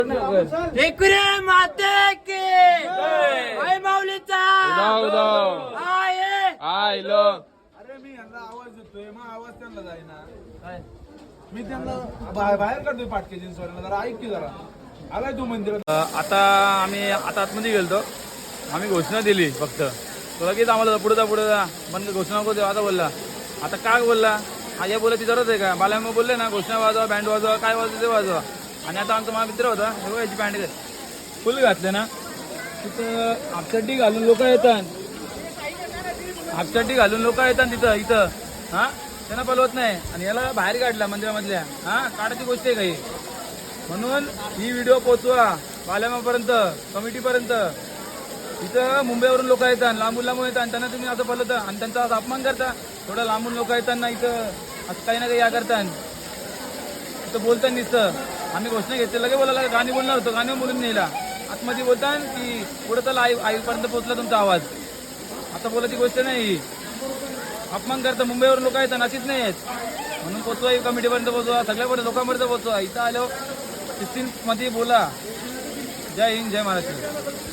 एकरे माते के आई माऊलीचा आयलो. अरे मी यांना आवाज देतोय मग आवाज त्यांना जाईना. मी त्यांना बाहेर काढतोय पाटके जिन्सवाल्याला. जरा ऐक की जरा. आलाय तू मंदिरात. आता आम्ही आतमध्ये गेलतो. आम्ही घोषणा दिली फक्त. तो लगेच आम्हाला पुढे जा पण घोषणा नको देऊ आता बोलला. आता काय बोलला या बोलायची जरूरत आहे का? मला मग बोलले ना घोषणा वाजवा, बँड वाजवा, काय वाजवा ते वाजवा. आणि आता आमचा माझा मित्र होता हे याची पॅन्ट फुल घातले ना तिथं हाफचड्डी घालून लोक येतात. हाफचड्डी घालून लोक येतात तिथं इथं हा त्यांना पलवत नाही. आणि याला बाहेर काढला मंदिरामधल्या. हा काढायची गोष्ट आहे काही. म्हणून ही व्हिडिओ पोचवा बाल्यामापर्यंत, कमिटीपर्यंत. इथं मुंबईवरून लोक येतात, लांबून येतात. त्यांना तुम्ही असं पलवता आणि त्यांचा अपमान करता. थोडं लांबून लोक येतात ना इथं असं काही ना काही या करतात. इथं बोलताना दिसतं. आम्ही घोषणा घेतली लगे बोलायला गाणी बोलणार होतो. गाणी बोलून नेला आतमध्ये बोलतात की पुढे तर आईपर्यंत पोहोचला तुमचा आवाज. आता बोलायची गोष्ट नाही. अपमान करता. मुंबईवरून लोक येतात नाचीच नाही आहेत. म्हणून पोचवा कमिटीपर्यंत पोचवा, सगळ्यापर्यंत लोकांपर्यंत पोचवा. इथं आलो 16 मध्ये बोला. जय हिंद, जय महाराष्ट्र.